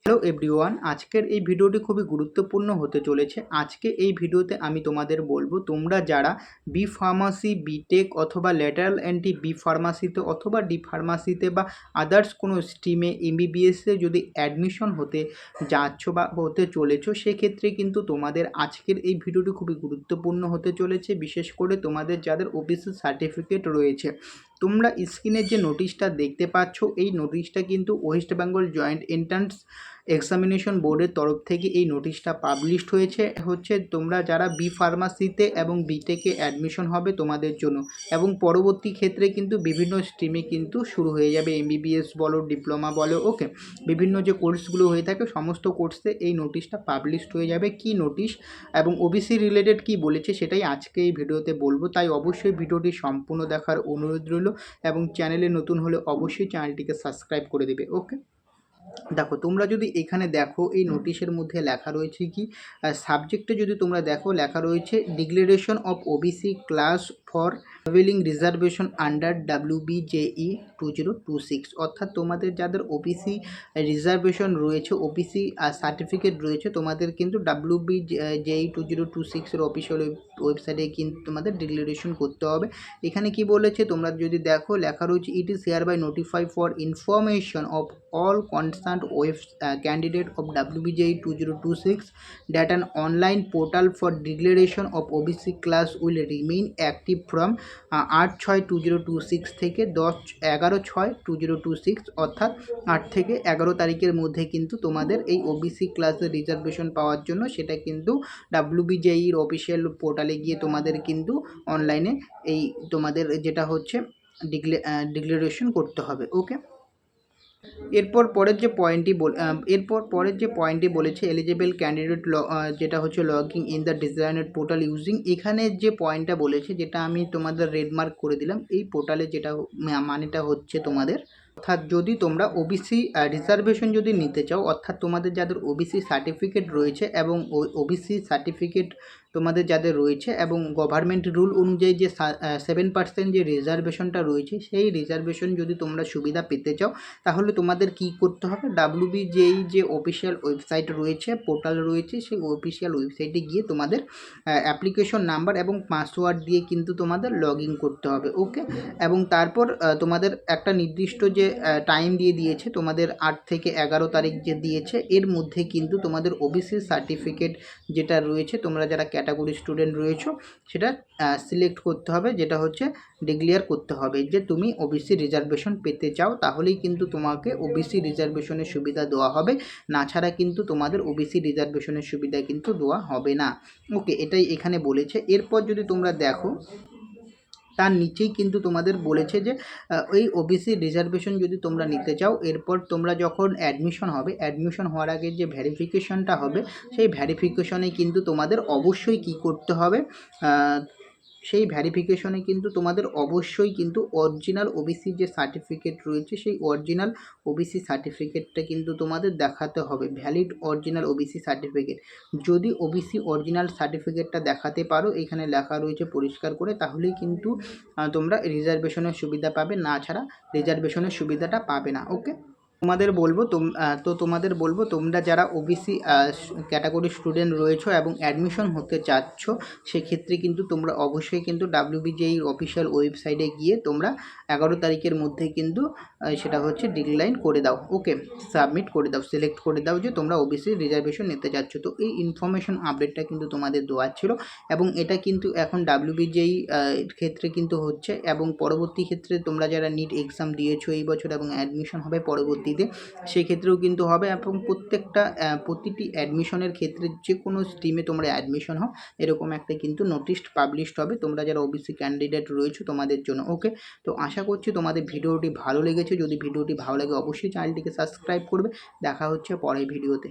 Hello everyone, আজকের এই ভিডিওটি খুবই গুরুত্বপূর্ণ হতে চলেছে। আজকে এই ভিডিওতে আমি তোমাদের বলবো, তোমরা যারা বি ফার্মাসি, বিটেক অথবা ল্যাটারাল এন্ট্রি বি ফার্মাসিতে অথবা ডি ফার্মাসিতে বা আদার্স কোনো স্ট্রিমে এমবিবিএসে যদি অ্যাডমিশন হতে যাচ্ছ বা হতে চলেছো, সেক্ষেত্রে কিন্তু তোমাদের আজকের এই ভিডিওটি খুবই গুরুত্বপূর্ণ হতে চলেছে। বিশেষ করে তোমাদের যাদের ওবিসি সার্টিফিকেট রয়েছে, তোমরা স্ক্রিনের যে নোটিশটা দেখতে পাচ্ছ, এই নোটিশটা কিন্তু West Bengal joint entrance examination বোর্ডের তরফ থেকে এই নোটিশটা পাবলিশড হচ্ছে তোমরা যারা বি ফার্মাসিতে এবং বিটেকে অ্যাডমিশন হবে তোমাদের জন্য, এবং পরবর্তী ক্ষেত্রে কিন্তু বিভিন্ন স্ট্রিমে কিন্তু শুরু হয়ে যাবে, এমবিবিএস বলো, ডিপ্লোমা বলো, ওকে, বিভিন্ন যে কোর্সগুলো হয়ে থাকে সমস্ত কোর্সে এই নোটিশটা পাবলিশড হয়ে যাবে। কি নোটিশ এবং ওবিসি রিলেটেড কি বলেছে সেটাই আজকে এই ভিডিওতে বলবো, তাই অবশ্যই ভিডিওটি সম্পূর্ণ দেখার অনুরোধ রইল এবং চ্যানেলে নতুন হলে অবশ্যই চ্যানেলটিকে সাবস্ক্রাইব করে দেবে। ওকে, দেখো তোমরা যদি এখানে দেখো, এই নোটিশের মধ্যে লেখা রয়েছে কি, সাবজেক্টে যদি তোমরা দেখো লেখা রয়েছে declaration of OBC class for availing reservation under WBJE 2026, অর্থাৎ তোমাদের যাদের ওবিসি রিজার্ভেশন রয়েছে, ওবিসি সার্টিফিকেট রয়েছে, তোমাদের কিন্তু WBJE 2026 অফিসিয়াল ওয়েবসাইটে কিন্তু তোমাদের ডিক্লারেশন করতে হবে। এখানে কি বলেছে তোমরা যদি দেখো, লেখা রয়েছে it is hereby notify for information of all concerned candidate of WBJE 2026 that an online portal for declaration of OBC class will remain active from 8/6/2026 থেকে 10/11/6/2026, অর্থাৎ 8 থেকে 11 তারিখের মধ্যে কিন্তু তোমাদের এই ওবিসি ক্লাসের রিজার্ভেশন পাওয়ার জন্য সেটা কিন্তু WBJEর অফিসিয়াল পোর্টালে গিয়ে তোমাদের কিন্তু অনলাইনে এই তোমাদের যেটা হচ্ছে ডিক্লারেশন করতে হবে। ওকে, পরের যে পয়েন্টটি বলেছে এলিজিবল ক্যান্ডিডেট যেটা হচ্ছে logging in the designer portal using, এখানে যে পয়েন্টটা বলেছে, যেটা আমি তোমাদের রেডমার্ক করে দিলাম, এই পোর্টালে যেটা মানেটা হচ্ছে তোমাদের, অর্থাৎ যদি তোমরা ওবিসি রিজার্ভেশন যদি নিতে চাও, অর্থাৎ তোমাদের যাদের ওবিসি সার্টিফিকেট রয়েছে এবং ওবিসি সার্টিফিকেট তোমাদের যাদের রয়েছে এবং গভর্নমেন্ট রুল অনুযায়ী যে 7% যে রিজার্ভেশনটা রয়েছে, সেই রিজার্ভেশন যদি তোমরা সুবিধা পেতে চাও, তাহলে তোমাদের কি করতে হবে, WBJE যে অফিসিয়াল ওয়েবসাইট রয়েছে, পোর্টাল রয়েছে, সেই অফিসিয়াল ওয়েবসাইটে গিয়ে তোমাদের অ্যাপ্লিকেশন নাম্বার এবং পাসওয়ার্ড দিয়ে কিন্তু তোমাদের লগ ইন করতে হবে। ওকে, এবং তারপর তোমাদের একটা নির্দিষ্ট যে টাইম দিয়েছে তোমাদের 8 থেকে 11 তারিখ যে দিয়েছে, এর মধ্যে কিন্তু তোমাদের ওবিসি সার্টিফিকেট যেটা রয়েছে, তোমরা যারা ক্যাটাগরি স্টুডেন্ট রয়েছো, সেটা সিলেক্ট করতে হবে, যেটা হচ্ছে ডিক্লেয়ার করতে হবে যে তুমি ওবিসি রিজার্ভেশন পেতে চাও, তাহলেই কিন্তু তোমাকে ওবিসি রিজার্ভেশনের সুবিধা দেওয়া হবে, না ছাড়া কিন্তু তোমাদের ওবিসি রিজার্ভেশনের সুবিধা কিন্তু দেওয়া হবে না। ওকে, এটাই এখানে বলেছে। এরপর যদি তোমরা দেখো, তার নিচেই কিন্তু তোমাদের বলেছে যে ওই ওবিসি রিজার্ভেশন যদি তোমরা নিতে চাও, এরপর তোমরা যখন অ্যাডমিশন হওয়ার আগে যে ভেরিফিকেশনটা হবে, সেই ভেরিফিকেশনে কিন্তু তোমাদের অবশ্যই কি করতে হবে, সেই ভেরিফিকেশনে কিন্তু তোমাদের অবশ্যই কিন্তু অরিজিনাল ওবিসি যে সার্টিফিকেট রয়েছে, সেই অরিজিনাল ওবিসি সার্টিফিকেটটা কিন্তু তোমাদের দেখাতে হবে, ভ্যালিড অরিজিনাল ওবিসি সার্টিফিকেট। যদি ওবিসি অরিজিনাল সার্টিফিকেটটা দেখাতে পারো, এখানে লেখা রয়েছে পরিষ্কার করে, তাহলেই কিন্তু তোমরা রিজার্ভেশনের সুবিধা পাবে, না ছাড়া রিজার্ভেশনের সুবিধাটা পাবে না। ওকে, তোমাদের বলবো তোমরা যারা ওবিসি ক্যাটাগরি স্টুডেন্ট রয়েছো এবং অ্যাডমিশন হতে চাচ্ছ, সেক্ষেত্রে কিন্তু তোমরা অবশ্যই কিন্তু WBJEর অফিসিয়াল ওয়েবসাইটে গিয়ে তোমরা 11 তারিখের মধ্যে কিন্তু সেটা হচ্ছে ডিক্লাইন করে দাও। ওকে, সাবমিট করে দাও, সিলেক্ট করে দাও যে তোমরা ওবিসি রিজার্ভেশন নিতে চাচ্ছ। তো এই ইনফরমেশন আপডেটটা কিন্তু তোমাদের দেওয়ার ছিল, এবং এটা কিন্তু এখন WBJE ক্ষেত্রে কিন্তু হচ্ছে, এবং পরবর্তী ক্ষেত্রে তোমরা যারা নিট এক্সাম দিয়েছো এই বছর এবং অ্যাডমিশন হবে পরবর্তীতে, সেই ক্ষেত্রেও কিন্তু হবে, এবং প্রতিটি অ্যাডমিশনের ক্ষেত্রে যে কোনো স্ট্রিমে তোমরা অ্যাডমিশন হও, এরকম একটা কিন্তু নোটিশ পাবলিশড হবে তোমরা যারা ওবিসি ক্যান্ডিডেট রয়েছে তোমাদের জন্য। ওকে, তো আশা করছি তোমাদের ভিডিওটি ভালো লেগেছে। যদি ভিডিওটি ভালো লাগে অবশ্যই চ্যানেলটিকে সাবস্ক্রাইব করবে। দেখা হচ্ছে পরের ভিডিওতে।